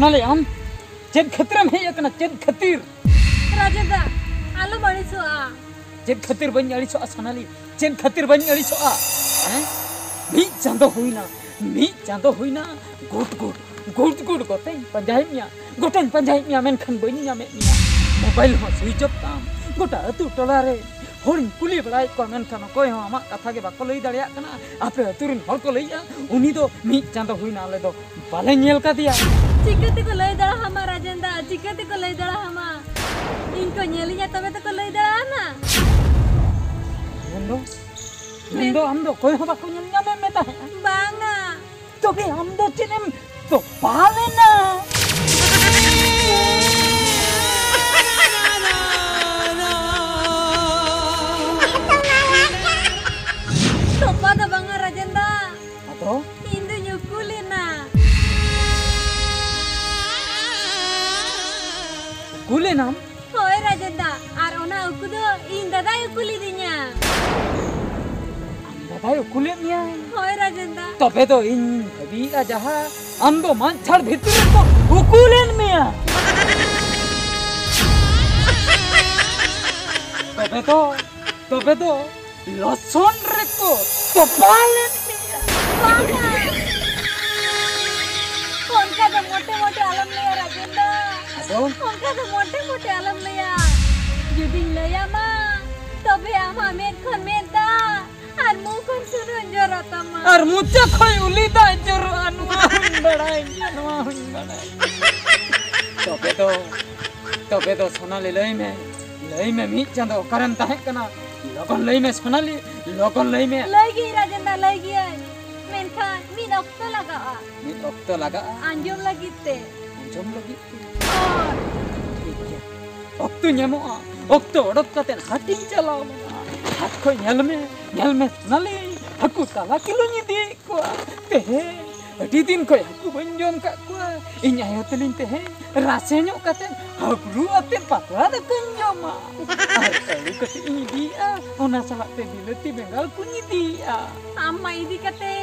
सोनाली आम चेद खतरम है यकना चेद खतिर राजेंद्र आलो बड़ीसोआ चेद खतिर बन अड़ीसो सोनाली चेद खतिर बन अड़ीसो हैं मी चांदो हुईना गुट गोटे पंजाई मिया गोटे पंजाई मिया मेनखान बनी नामे मिया मोबाइल हो स्विच ऑफ ताम गोटा अतु टोला रे होड़ी कुली बड़ाई को मेनखान कोई हो आमा कथा के बाको लई दाड़िया कना आपे अतुरिन हर को लईया उनी दो मी चांदो हुईना आले दो बाले नेल का दिया चिकते को लई दड़ा हमा राजेंद्र चिकते को लई दड़ा हमा इनको नेलिया तबे तो को लई दड़ा ना नंदो हम दो कोई हो बाको नेलिया में मेता है बांगा तो के हम दो चिनेम तो पाले ना तो pada banga Rajenda atau Indu nyukulina kulinam hoy Rajenda ar ona ukudo in dada ukulidinya दादा कुलिया होय राजेंद्र तबे तो इन कभी जहा हम तो मन छड़ भीतर तो उकुलेन मिया तबे तो लसन रे को तो पालेन मिया कौन का तो मोटे आलम लिया राजेंद्र कौन का तो मोटे आलम लिया जुदी लिया मा तबे आमा मेन खन मेनता আর মুখন শুরু জরতামা আর মুচা খই উলিদা জর আনুয়া বড়াই জানवा বড়াই तबे तो सोनाली लई में मी चांदो करन ताहे कना लगन लई में सोनाली लगन लई में लगी राजेंद्र लगी मेनखान मिन ऑक्टो लगा अंजुम लगिते ऑक्टो ᱧᱟᱢᱚᱜᱼᱟ ऑक्टो ओडक कते हाटिंग चलाओ हाथ को ᱧᱮᱞ में सोनाली हाकू ताला किलो निदी को तेहे अडी दिन को हाकू बन जम का को इन आयो तलिन तेहे रासे ᱧᱚᱜ कते हाबरू अते पातला द कंजमा आर कली कते निदिया ओना सालाते बिलती बेंगल को निदिया अम्मा इदी कते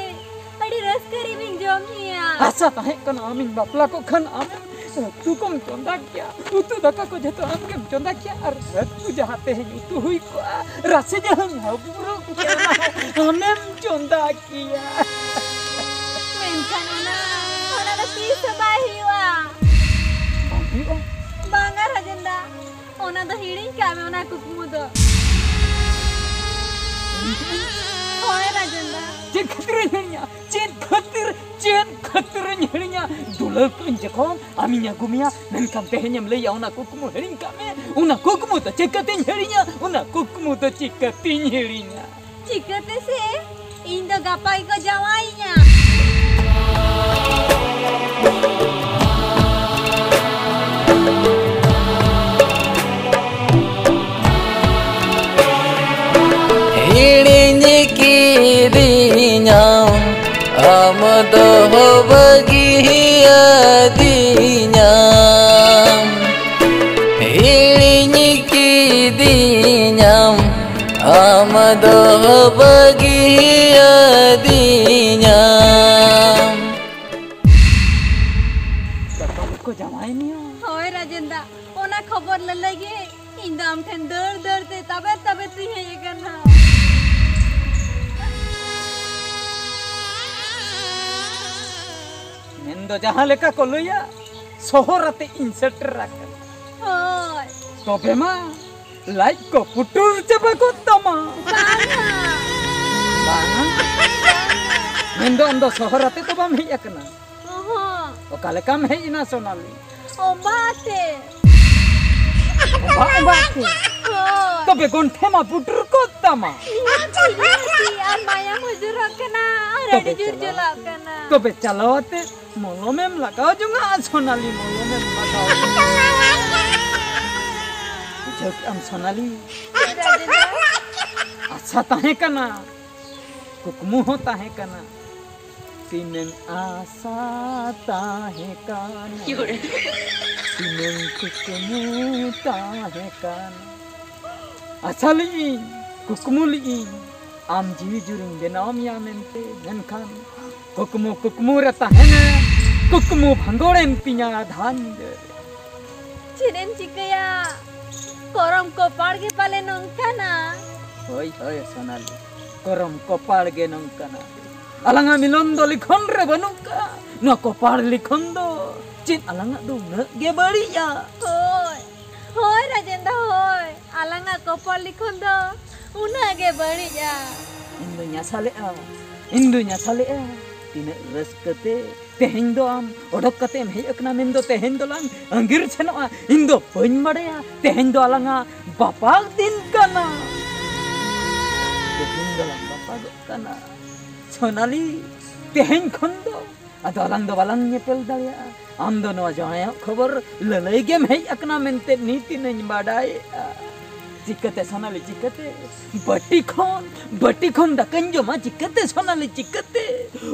अडी रसकरी बिन जम हिया आशा ताहे कना आमिन बापला को खन आमिन तू कम चंदा किया तू दका को जतो आमके चंदा किया और तू जहाते है तू हुई को रासे जहन हाबरू को हमें चंदा किया मेनखान ओना द पीस बाहिवा बांगा राजेंद्र ओना द हिड़ी का में ओना कुकमु दो होय राजेंद्र चेन खतिर nyerinya dulal kun jeko aminya gumia nan kam tehnya mlaya una kukumu herin kame una kukumu to cekatin nyerinya una kukumu to cekatin nyerinya cikate se indo gapai ko jawainya हिड़िंज की दियां आमदो बगिया दियां हिड़िंज की दियां आमदो बगिया दियां को जमाई नियो होय राजेंद्र ओना खबर ले लगे इंदा हम ठन दर ते तबे तू है ये करना नेंदो जहां लेका को लइया सोहरते इंसेटर राखन होय तबे मा लाइक को पुटुर चबा को तमा बांगा नेंदो अंदो सोहरते तो बम हिया कना ओहो ओकाले काम है इना सोनाली ओ बाते बाते तबे गोंठे मा पुटुर को तमा यार माया मजूर कना रेडी जुर जला कना तबे चलावते मोलो में लगाओ जुंगा सोनाली मोलो में लगाओ जब हम सोनाली अच्छा ताहे कना कुकमु होता है कना तिनन आशा ताहे कना तिनन कुकमु ताहे कना अच्छा ली कुकमु ली आम जीवी जुरिंग बेनाम या मेंते धनखान कुकमु रहता है ना Kukmu bhanggorem pinya dhan. Cinem cikaya. Korom kopar ge pale nongkana. Hoi Sonali. Korom kopar ge nongkana. Alanga milondo likhondre banuka. No kopar likhondo. Cin alanga do na ge bariya. Hoi Rajendra hoi. Alanga kopar likhondo. Una ge bariya. Indunya sale tina raskate teheng do am odok kate em heyakna mendo teheng do lang angir chenoa indo bain badaya teheng do alanga bapak din kana teheng do lang bapak kana Sonali teheng khondo ado alang do balang nyepel daya am do no jaya khabar lalai gem heyakna mente niti nañ badai चिकते Sonali चिकते बटी खन दकन जो मा चिकते Sonali चिकते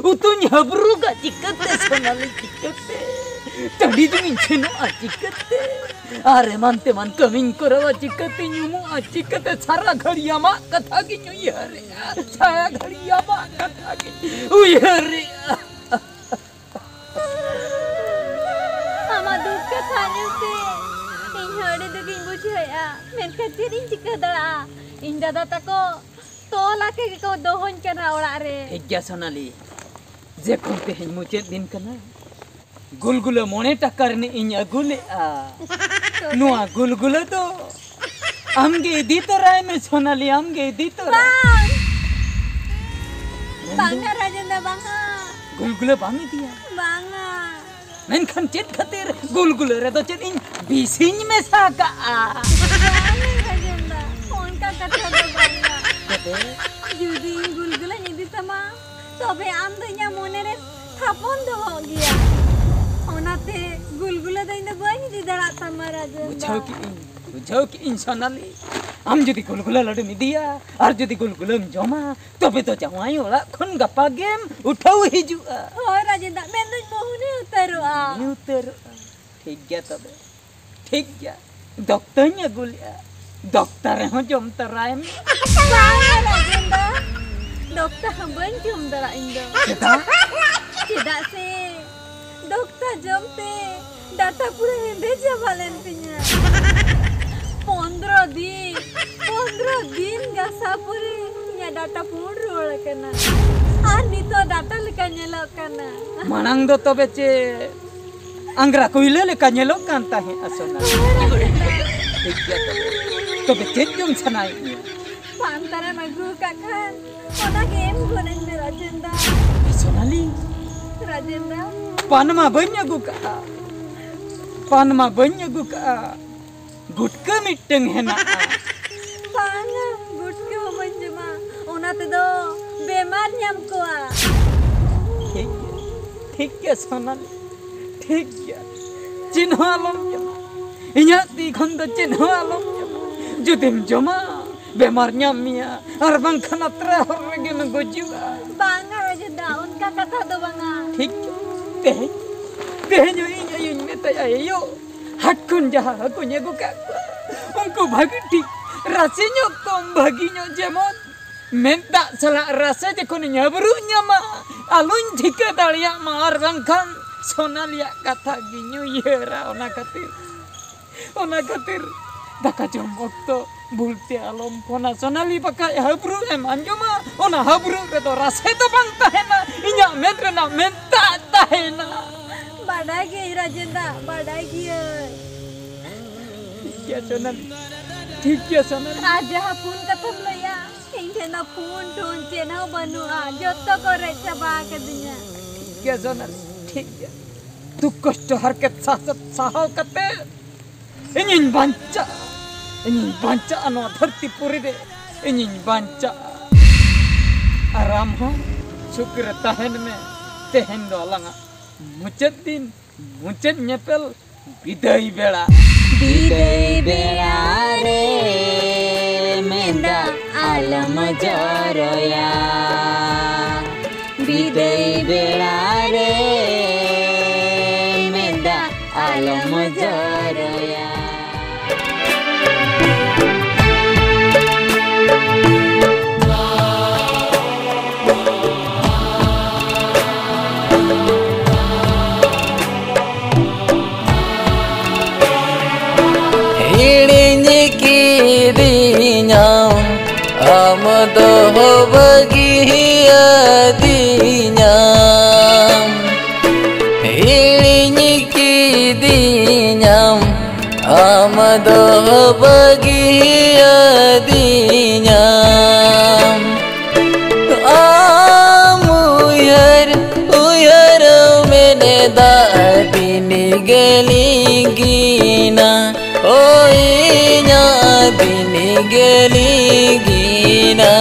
उतुन हबरुगा चिकते Sonali चिकते तड़ी तुम छिनो आ चिकते अरे मानते मान coming करवा चिकते न्यूमो आ चिकते सारा घड़िया मा कथा की न्यू यारे सारा घड़िया मा कथा की उयरे ama duka kanya se Hadi tu king bucaya, menka cering jika dah, indah data ko, tolak ke ko dohon kena orang re. Ejja Sonali, jekon teheng mucet din kana, gulgula mone takar ni inya gule nuah gulgula to, amge edito rai me Sonali amge edito rai. Bangga Rajendra bangga. Gulgula bangi dia. Bangga. Menkan cit khatir gulgula re to cit in bising me saka. Rajendra, onka kata do bangga. Judi gulgula nyidi sama, tobe amdonya monere thapon do hogia. Onate gulgula daina boy nyidi dara sama Rajendra. बुझाओ कि Sonali am jodi gulgula ladu midia ar jodi gulgula joma tobe to jawai ola khon gapa game uthau hijua hoi Rajendra mendo mohune utarua ठीक गया तबे ठीक गया doctor nya gulia dokter ho jom teraim Rajendra dokter hamban jom tera indo tidak sih dokter jom te data pura hende jabalen pinya 15 दिन gasa puri nya data pura kena ani to data leka nyelok kana manang do tobe che anggra kuile leka nyelok kan tahe asona ठीक गया tobe chen jom sanai pantara magu kakan ona game gunen me Rajendra Sonali Rajendra panma banyak guka gutka miteng hena Panga, gutka banjuma. Ona te do bemar nyam koa. ठीक है Sonali ठीक है चिन्ह आलम जमा इन्या ती खंड चिन्ह आलम जमा जुदिम जमा बेमार nyamia ar bang khana tra horge me gojua Banga Rajendra unka kata do banga ठीक teh nyo inya yun meta ayo hakun jaha hakunya guka unko bagi tik rasanya kom baginya jemon menta salah rasa jekon nyabrunya ma alun jika dalia mar bangkan Sonali kata ginyu yera ona katir daka jom okto bulti alom pona Sonali pakai habru anjoma ona habru reto rasa to bang tahena inya metre na menta tahena badagi Rajendra badagi ठीक है Sonali aja pun katam lo ya ingena pun don chena banua jotto kore chaba kadinya ठीक है Sonali ठीक है तू कष्ट हरकत साहव कते ingin banca anu धरती पूरी दे ingin banca aram ho syukur tahen me tehen do alanga mucet nyepel bidai bela re menda alam jaroya bidai bela re menda alam jaroya doho bagiadinyam ilinyikidiyam amadoho bagiadinyam amuyar uyar meneda bini gelingina oinya bini gelingina